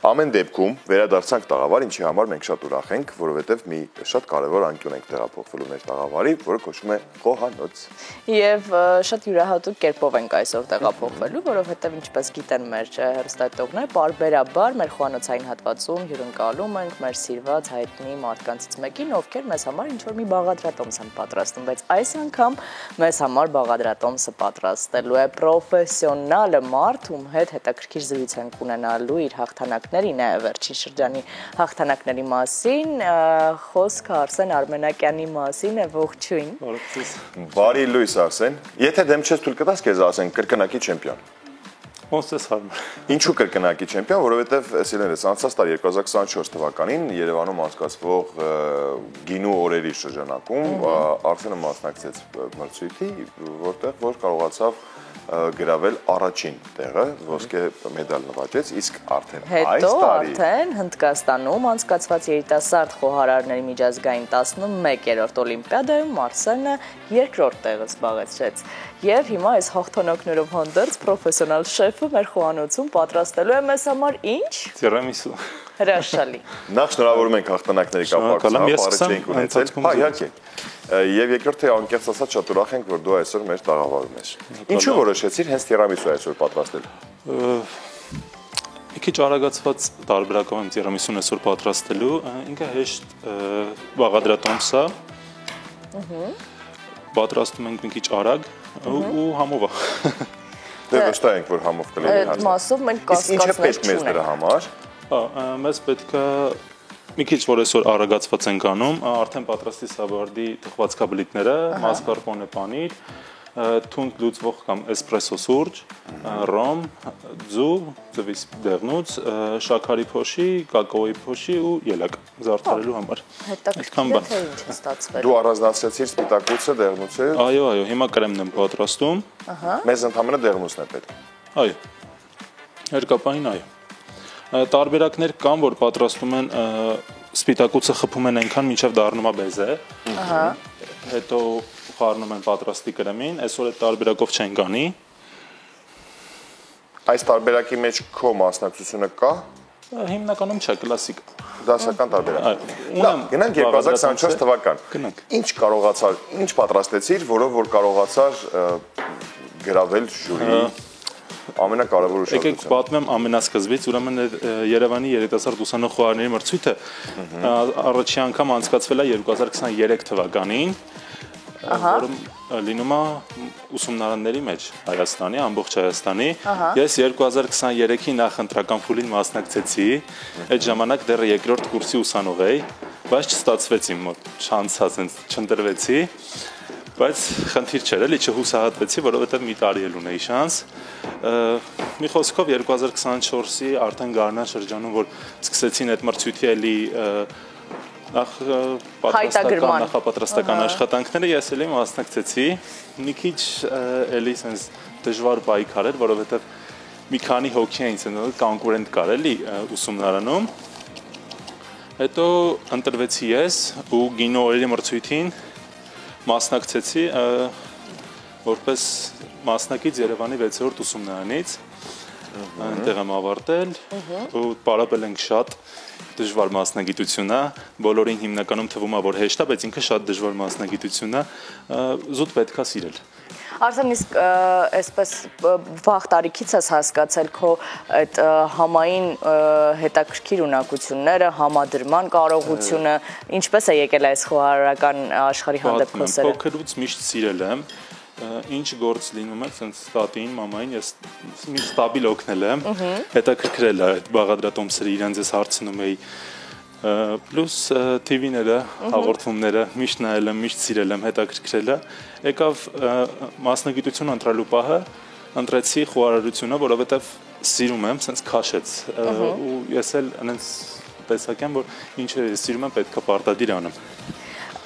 Ամեն դեպքում վերադարձանք տաղավար, ինչի համար մենք շատ ուրախ ենք, որովհետև մի շատ կարևոր անկյուն ենք տեղափոխվելու մեր տաղավարի, որը կոչվում է խոհանոց։ Եվ շատ յուրահատուկ կերպով ենք այսօր տեղափոխվելու, որովհետև ինչպես գիտեն մեր հեռուստատիտողները, պարբերաբար մեր խոհանոցային հատվածում հյուրընկալում ենք մեր սիրված հայտնի մարդկանցից մեկին, ովքեր մեզ համար ինչ-որ մի բաղադրատոմս են պատրաստում, բայց այս անգամ մեզ համար բաղադրատոմսը պատրաստելու է պրոֆեսիոնալ մարդ, ում հետ հետաքրքիր զրույց ենք ունենալու իր հաղթանակների, նաև վերջին շրջանի հաղթանակների մասին, խոսքը Արսեն Արմենակյանի մասին է, ողջույն։ Բարի լույս Արսեն, եթե դեմ չես թույլ կտաս քեզ ասեն կրկնակի չեմպիոն։ Ոնց ես հարմար։ Ինչու կրկնակի չեմպիոն, որովհետև սիրելիներս անցած տարի 2024 թվականին Երևանում անցկացվող գինու օրերի շրջանակում Արսենը մասնակցեց մրցույթի, որտեղ որ կարողացավ գրավել առաջին տեղը, ոսկե մեդալ նվաճեց, իսկ արդեն այս տարի արդեն Հնդկաստանում անցկացված երիտասարդ խոհարարների միջազգային 11-րդ օլիմպիադայում Արսենը երկրորդ տեղը զբաղեցրեց։ Եվ հիմա այս հաղթանակներով հանդերձ պրոֆեսիոնալ շեֆը մեր խոհանոցում պատրաստելու է մեզ համար ինչ? Տիրամիսու։ Հրաշալի։ Նախ շնորհավորում ենք հաղթանակների կապակցությամբ, իհարկե։ Եվ երկրորդը անկեղծ ասած շատ ուրախ ենք, որ դու այսօր մեր տաղավարում ես։ Ինչու որոշեցիր հենց տիրամիսու այսօր պատրաստել։ Մի քիչ արագացված տարբերակով եմ տիրամիսուն այսօր պատրաստելու, ինքը հեշտ բաղադրատոմս է։ Պատրաստում ենք մի քիչ արագ ու համով է։ Դե վստահ ենք, որ համով կլինի Այդ մասով մենք կասկածներ չունենք։ Ինչ է պետք մեզ դրա համար։ Մեզ պետք է մի քիչ որ այսօր արագացված ենք անում, արդեն պատրաստի սավարդի թխվածքաբլիթները, մասկարպոնե պանիր, թունդ լուծվող կամ էսպրեսո սուրճ, ռոմ, ձու, ձվից դեղնուց, շաքարի փոշի, կակաոյի փոշի ու ելակ զարդարելու համար։ Հետաքրքիր է թե ինչ է ստացվել։ Դու առանձնացրեցիր սպիտակուցը, դեղնուցը։ Այո, հիմա կրեմն եմ պատրաստում։ Մեզ ընդհանրապես դեղնուցն է պետք։ Այո։ Երկապային այո։ Տարբերակներ կան, որ պատրաստում են սպիտակուցը խփում են այնքան մինչև դառնում է բեզե։ Հետո խառնում են պատրաստի կրեմին, այսօր այդ տարբերակով չեն գանի։ Այս տարբերակի մեջ քո մասնակցությունը կա։ Հիմնականում չէ, կլասիկ։ Դասական տարբերակ։ Գնանք 2024 թվական։ Ինչ կարողացար, ինչ պատրաստեցիր, որով որ կարողացար գրավել ժյուրիի ամենակարևոր ուշադրությունը։ Եկեք պատմեմ ամենասկզբից, ուրեմն Երևանի երիտասարդ ուսանող խոհարարների մրցույթը առաջին անգամ անցկացվել է 2023 թվականին, որում լինում է ուսումնարանների մեջ Հայաստանի, ամբողջ Հայաստանի։ Ես 2023-ի նախընտրական փուլին մասնակցեցի, այդ ժամանակ դեռ երկրորդ կուրսի ուսանող էի, բայց չստացվեց իմ մոտ, չանցած, չընտրվեցի։ Բայց խնդիր չէր, էլի չհուսահատվեցի, որովհետև մի տարի էլ ունեի շանս։ Մի խոսքով 2024-ի արդեն գարնան շրջանում, որ սկսեցին այդ մրցույթի էլի նախապատրաստական աշխատանքները, ես էլի մասնակցեցի։ Մի քիչ էլի sense դժվար պայքար էր, որովհետև մի քանի հոգի էին ցնցել, կոնկուրենտ կար էլի ուսումնարանում։ Հետո ընտրվեցի ես ու գինու օրերի մրցույթին մասնակցեցի որպես մասնակից Երևանի 6-րդ ուսումնարանից, այնտեղ եմ ավարտել ու պարապել ենք շատ դժվար մասնագիտություն է, բոլորին հիմնականում թվում է, որ հեշտ է, բայց ինքը շատ դժվար մասնագիտություն է, զուտ պետք է սիրել։ Արսեն, իսկ այսպես վաղ տարիքից ես հասկացել քո այդ համային հետաքրքիր ունակությունները, համադրման կարողությունը, ինչպես է եկել այս խոհարարական աշխարհի հանդեպ քո սերը։ Փոքրուց միշտ սիրել եմ, ինչ գործ լինում է, ասենց տատին, մամային, ես մի ստաբիլ օգնել եմ, հետաքրքրել է այդ բաղադրատոմսերը, իրանց ես հարցնում էի, պլյուս TV-ները, հաղորդումները, միշտ նայել եմ, միշտ սիրել եմ, հետաքրքրել է, եկավ մասնագիտություն ընտրելու պահը, ընտրեցի խոհարարությունը, որովհետև սիրում եմ, ասենց քաշեց, ու ես էլ այնպես տեսակ եմ, որ ինչը սիրում եմ, պետք է պարտադիր անեմ։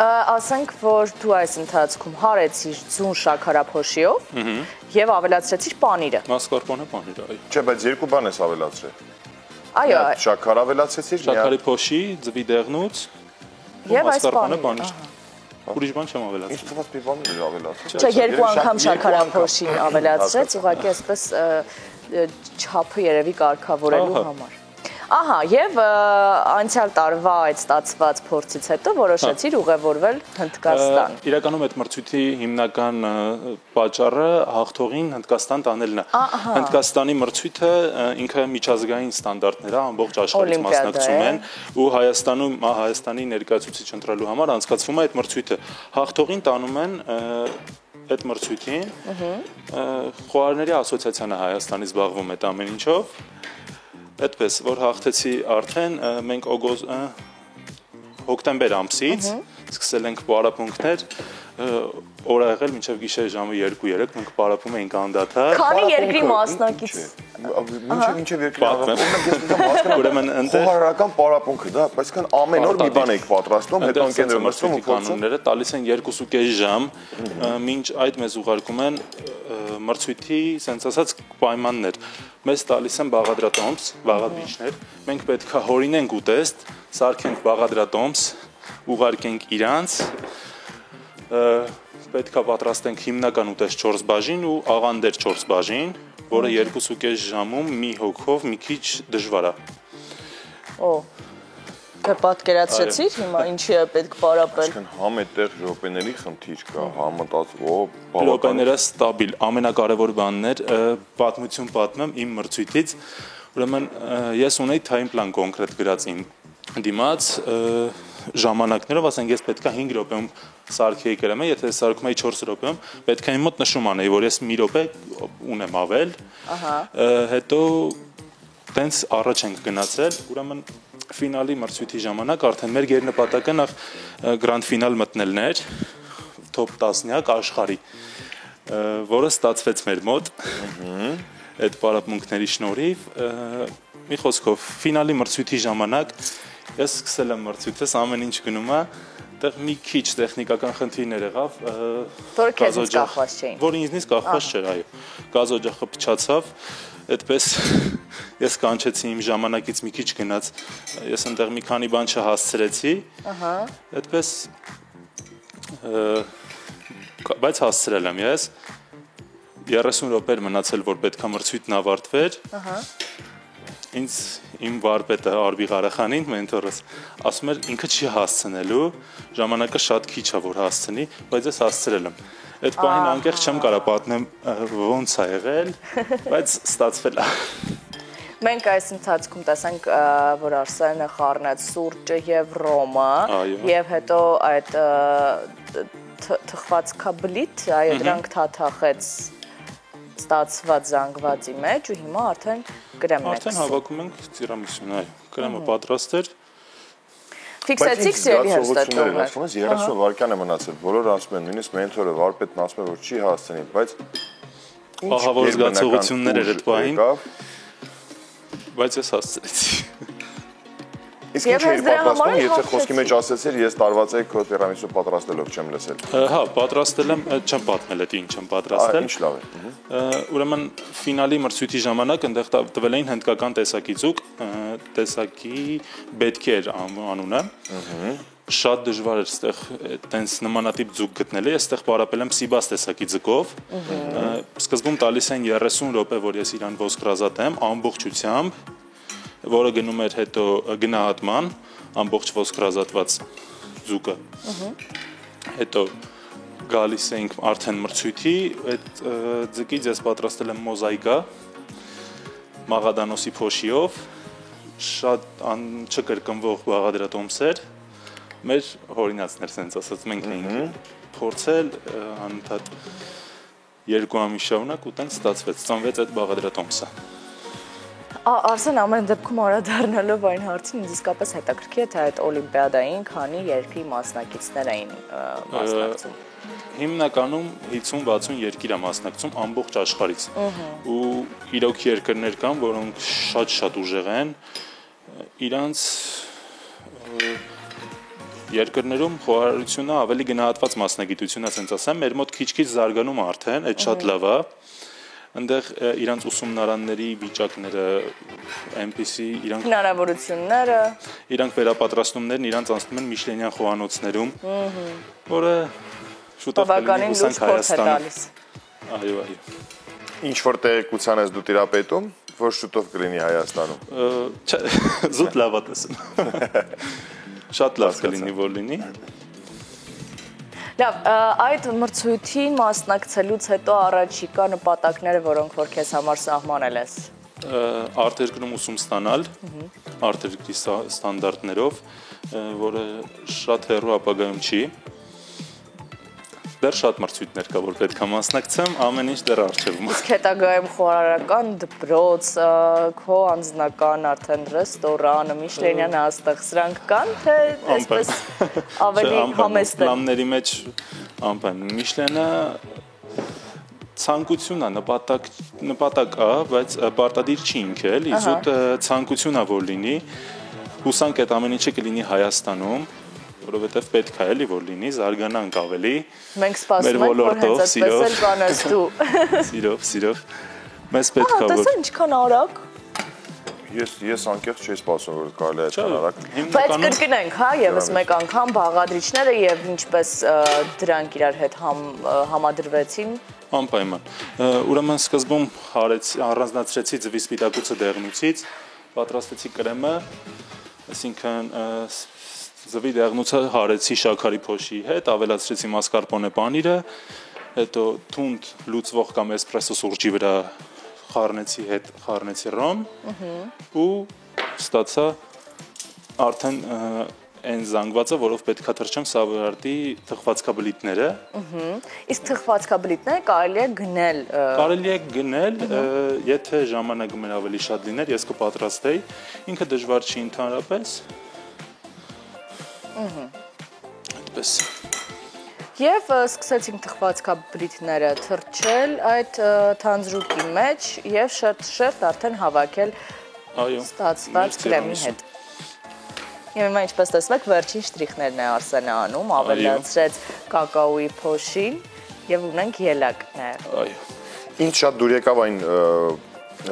Ասենք, որ դու այս ընթացքում հարեցիր ձուն շաքարափոշիով եւ ավելացրեցիր պանիրը։ Մասկարպոնե պանիրը, այո։ Չէ, բայց երկու բան ես ավելացրել։ Այո, շաքար ավելացեցիր, շաքարի փոշի, ձվի դեղնուց եւ այս պանիրը։ Ուրիշ բան չեմ ավելացրել։ Ինչ թվաց մի բան էր ավելացրել։ Չէ, երկու անգամ շաքարափոշին ավելացրեց, ուղղակի այսպես չափը երևի կարգավորելու համար։ Ահա, եւ անցյալ տարվա այդ ստացված փորձից հետո որոշեցիր ուղևորվել Հնդկաստան։ Իրականում այդ մրցույթի հիմնական պատճառը հաղթողին Հնդկաստան տանելն է։ Հնդկաստանի մրցույթը ինքը միջազգային ստանդարտներ է, ամբողջ աշխարհից մասնակցում են ու Հայաստանի ներկայացուցիչ ընտրելու համար անցկացվում է այդ մրցույթը։ Հաղթողին տանում են այդ մրցույթին խոհարների ասոցիացիան Հայաստանի զբաղվում է այդ ամեն ինչով։ Այդպես որ հաղթեցի արդեն մենք հոկտեմբեր ամսից սկսել ենք պարապմունքներ օր եղել մինչև գիշեր ժամը 2-3 մենք պարապում էինք անդադար։ Քանի երկրի մասնակից մինչև երկրի ուրեմն խոհարարական պարապմունքը դա այսինքն ամեն օր մի բան եք պատրաստում հետո ընկերները մրցում ու կանոնները տալիս են 2.5 ժամ մինչ այդ մեզ ուղարկում են մրցույթի sense ասած պայմաններ մեզ տալիս են բաղադրատոմս բաղադրիչներ մենք պետք է հորինենք ուտեստ սարքենք բաղադրատոմս ուղարկենք իրանց պետք է պատրաստենք հիմնական ուտեստ 4 բաժին ու աղանդեր 4 բաժին, որը 2.5 ժամում մի հոգով մի քիչ դժվար է։ Օ։ Դե պատկերացրեցիր հիմա ինչի է պետք պարապել։ Այսինքն համետեղ րոպեների խնդիր կա, համատացող րոպեները ստաբիլ, ամենակարևոր բանն էր պատմություն պատմեմ իմ մրցույթից, ուրեմն ես ունեի time plan կոնկրետ գրած իմ դիմաց ժամանակներով, ասենք ես պետք է 5 րոպեում սարքեի գրեմ, եթե սարքում էի 4 րոպեում, պետք է իմ մոտ նշում անեի, որ ես մի րոպե ունեմ ավել։ Հետո տենց առաջ ենք գնացել, ուրեմն ֆինալի մրցույթի ժամանակ արդեն մեր գերնպատակը նախ գրանդ ֆինալ մտնելն էր, top 10-յակ աշխարհի, որը ստացվեց մեր մոտ։ Այդ պարապմունքների շնորհիվ մի խոսքով ֆինալի մրցույթի ժամանակ ես սկսել եմ մրցույթս ամեն ինչ գնում է այդտեղ մի քիչ տեխնիկական խնդիրներ եղավ որ քեզից կախված չէին որ ինձնից կախված չէր այո գազօջախը փչացավ այդպես ես կանչեցի իմ ժամանակից մի քիչ գնաց ես այնտեղ մի քանի բան չհասցրեցի այդպես բայց հասցրել եմ ես 30 րոպե մնացել որ պետքա մրցույթն ավարտվեր ինձ իմ վարպետը Արբի Ղարախանին մենթորս ասում էր ինքը չի հասցնելու ժամանակը շատ քիչ է որ հասցնի բայց ես հասցրել եմ այդ բանին անկեղծ չեմ կարող պատմեմ ոնց է եղել բայց ստացվել է մենք այս ընթացքում տեսանք որ Արսենը խառնեց սուրճը եւ ռոմը եւ հետո այդ թխվածքաբլիթ այո դրանք թաթախեց ստացված զանգվածի մեջ ու հիմա արդեն կրեմն է։ Արդեն հավաքում ենք տիրամիսուն, այո, կրեմը պատրաստ էր։ Ֆիքսեցիք սիրելի հերոստատողներ։ 30 վայրկյան է մնացել, բոլորը ասում են, նույնիսկ մենթորը, վարպետն ասում է, որ չի հասցնի, բայց ահավոր զգացողություններ էր այդ պահին։ Բայց ես հասցրեցի։ Իսկ ինչ էի պատրաստում, եթե խոսքի մեջ ասեցիր, ես տարված էի քո տիրամիսու պատրաստելով չեմ լսել։ Հա, պատրաստել եմ, չեմ պատմել դա ինչ եմ պատրաստել։ Ինչ լավ է։ Ուրեմն ֆինալի մրցույթի ժամանակ այնտեղ տվել էին հնդկական տեսակի ձուկ, տեսակի Բետքեր անունը։ Շատ դժվար էր այդտեղ տենց նմանատիպ ձուկ գտնել։ Ես այդտեղ պարապել եմ Սիբաս տեսակի ձկով։ Սկզբում տալիս են 30 րոպե, որ ես իրան ոսկրազատեմ ամբողջությամբ, որը գնում էր հետո գնահատման ամբողջ ոսկրազատված ձուկը։ Հետո գալիս ենք արդեն մրցույթի, այդ ձկից ես պատրաստել եմ մոզաիկա մաղադանոսի փոշիով, շատ չկրկնվող բաղադրատոմսեր, մեր հորինածներ սենց ասած մենք էինք փորձել անընդհատ 2 ամիս շարունակ ու տենց ստացվեց, ծնվեց այդ բաղադրատոմսը։ Արսեն ամեն դեպքում անդրադառնալով այն հարցին ինձ իսկապես հետաքրքիր է թե այդ օլիմպիադային քանի երկրի մասնակիցներ էին մասնակցում։ Հիմնականում 50-60 երկիր է մասնակցում ամբողջ աշխարհից։ Ու իրոք երկրներ կան, որոնք շատ ուժեղ են։ Իրանց երկրներում խոհարարությունը ավելի գնահատված մասնագիտություն է, ասենց ասեմ, մեր մոտ քիչ-քիչ զարգանում արդեն, այդ շատ լավ է։ Այնտեղ իրանց ուսումնարանների վիճակները, այնպիսի իրանք հնարավորությունները, իրանք վերապատրաստումներն իրանց անցնում են Միշլենյան խոհանոցներում, որը շուտով կլինի ուսանք Հայաստանում։ Այո։ Ինչ որ տեղեկության ես դու տիրապետում, որ շուտով կլինի Հայաստանում։ Զուտ լավ է տեսնում։ Շատ լավ կլինի, որ լինի։ Լավ, այդ մրցույթին մասնակցելուց հետո առաջիկա նպատակները, որոնք որ քեզ համար սահմանել ես։ Արտերկրում ուսում ստանալ, արտերկրի ստանդարտներով, որը շատ հեռու ապագայում չի։ Դեռ շատ մրցույթներ կա, որ պետք է մասնակցեմ, ամեն ինչ դեռ առջևում է։ Իսկ հետագայում խոհարարական դպրոց, քո անձնական արդեն ռեստորանը, Միշլենյան հաստեղ սրանք կան, թե այսպես ավելի համեստ են։ Պլանների մեջ ամեն Միշլենը ցանկություն է, նպատակ է, բայց պարտադիր չի ինքը, էլի, զուտ ցանկություն է որ լինի։ Հուսանք այդ ամեն ինչը կլինի Հայաստանում, որովհետև պետք է էլի որ լինի, զարգանանք ավելի։ Մենք սպասում ենք, որ հենց այդպես էլ կանես դու։ Սիրով։ Մեզ պետք է որ։ Տեսա ինչքան արագ։ Ես անկեղծ չի սպասում, որ կարելի է այդքան արագ։ Բայց կրկնենք, հա, եւս մեկ անգամ բաղադրիչները եւ ինչպես դրանք իրար հետ համադրվեցին։ Անպայման։ Ուրեմն սկզբում առանձնացրեցի ձվի սպիտակուցը դեղնուցից, պատրաստեցի կրեմը, այսինքն ձվի դեղնուցը հարեցի շաքարի փոշի հետ, ավելացրեցի մասկարպոնե պանիրը, հետո թունդ լուծվող կամ էսպրեսո սուրճի վրա խառնեցի ռոմ ու ստացա արդեն այն զանգվածը, որով պետք է թրջեմ սավոյարտի թխվածքաբլիթները։ Իսկ թխվածքաբլիթները կարելի է գնել։ Կարելի է գնել, եթե ժամանակը մեր ավելի շատ լիներ, ես կպատրաստեի, ինքը դժվար չի ընդհանրապես։ Այդպես։ Եվ սկսեցինք թխվածքաբլիթները թրջել այդ թանձրուկի մեջ եւ շերտ արդեն հավաքել ստացված կրեմի հետ։ Եվ հիմա ինչպես տեսնեք, վերջին շտրիխներն է Արսենը անում, ավելացրեց կակաոյի փոշին եւ ունենք ելակներ։ Այո։ Ինչ շատ դուր եկավ այն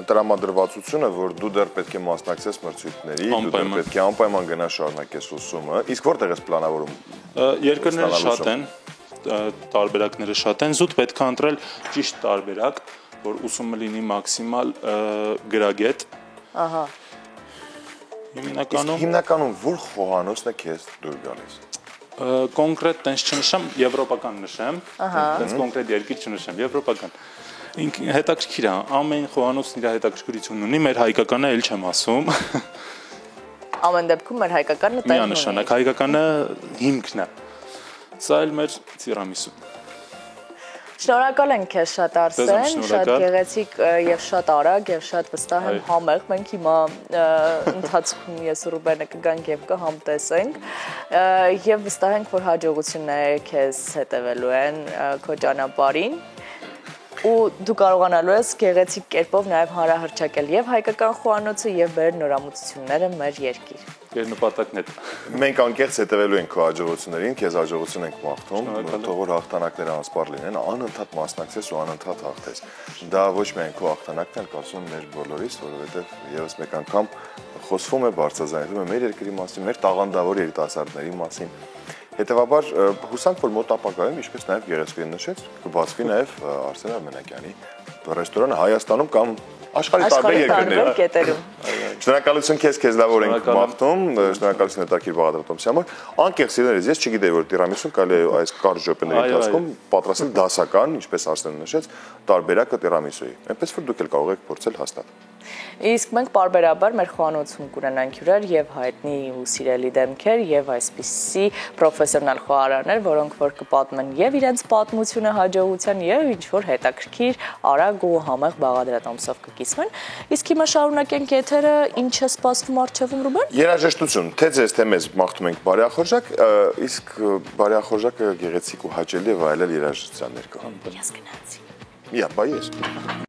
տրամադրվածությունը, որ դու դեռ պետք է մասնակցես մրցույթների, դու դեռ պետք է անպայման գնաս շարունակես ուսումը։ Իսկ որտեղ ես պլանավորում։ Երկրները շատ են, տարբերակները շատ են, զուտ պետք է ընտրել ճիշտ տարբերակ, որ ուսումը լինի մաքսիմալ գրագետ։ Ահա։ Հիմնականում որ խոհանոցն է քեզ դուր գալիս։ Կոնկրետ տենց չնշեմ, եվրոպական նշեմ, տենց կոնկրետ երկիր չնշեմ, եվրոպական։ Հետաքրքիր է, ամեն խոհանոցն իր հետաքրքրությունն ունի, մեր հայկականը էլ չեմ ասում։ Ամեն դեպքում մեր հայկականը տեղ ունի։ Միանշանակ, հայկականը հիմքն է։ Սա էլ մեր տիրամիսու։ Շնորհակալ ենք քեզ շատ Արսեն, շատ գեղեցիկ եւ շատ արագ եւ շատ վստահ եմ համեղ։ Մենք հիմա ընթացքում ես ու Ռուբենը կգանք եւ կհամտեսենք եւ վստահ ենք, որ հաջողությունները քեզ հետևելու են քո ճանապարհին։ Ու դու կարողանալու ես գեղեցիկ կերպով նաև հանրահռչակել եւ հայկական խոհանոցը եւ բերել նորամուծությունները մեր երկիր։ Մեր նպատակն է։ Մենք անկեղծ հետևելու ենք քո հաջողություններին, քեզ հաջողություն ենք մաղթում, թող որ հաղթանակները անսպառ լինեն, անընդհատ մասնակցես ու անընդհատ հաղթես։ Դա ոչ միայն քո հաղթանակն է, կարծում եմ մեր բոլորիս, որովհետեւ եւս մեկ անգամ խոսվում է, բարձրաձայնվում է մեր երկրի մասին, մեր տաղանդավոր երիտասարդների մասին։ Հետևաբար հուսանք, որ մոտ ապագայում, ինչպես նաև Գեղեցկուհին նշեց, կբացվի նաև Արսեն Արմենակյանի ռեստորանը Հայաստանում կամ աշխարհի տարբեր երկրներում։ Շնորհակալություն քեզ լավոր ենք մաղթում, շնորհակալություն հետաքրքիր բաղադրատոմսի համար։ Անկեղծ սիրելիներ, ես չգիտեի, որ տիրամիսուն կարելի է այս կարճ րոպեների ընթացքում պատրաստել դասական, ինչպես Արսենը նշեց, տարբերակը տիրամիսուի։ Այնպես որ դուք էլ կարող եք փորձել հաստատ։ Իսկ մենք պարբերաբար մեր խոհանոցում կունենանք հյուրեր եւ հայտնի ու սիրելի դեմքեր եւ այսպիսի պրոֆեսիոնալ խոհարարներ, որոնք որ կպատմեն եւ իրենց պատմությունը հաջողության եւ ինչ որ հետաքրքիր, արագ ու համեղ բաղադրատոմսով կկիսվեն։ Իսկ հիմա շարունակենք եթերը, ինչ է սպասվում առջևում Ռուբեն։ Երաժշտություն, թե ձեզ թե մեզ մաղթում ենք բարեախորժակ, իսկ բարեախորժակը գեղեցիկ ու հաճելի է վայելել երաժշտության ներքո։ Ես գնացի։ Միա, բայ ես։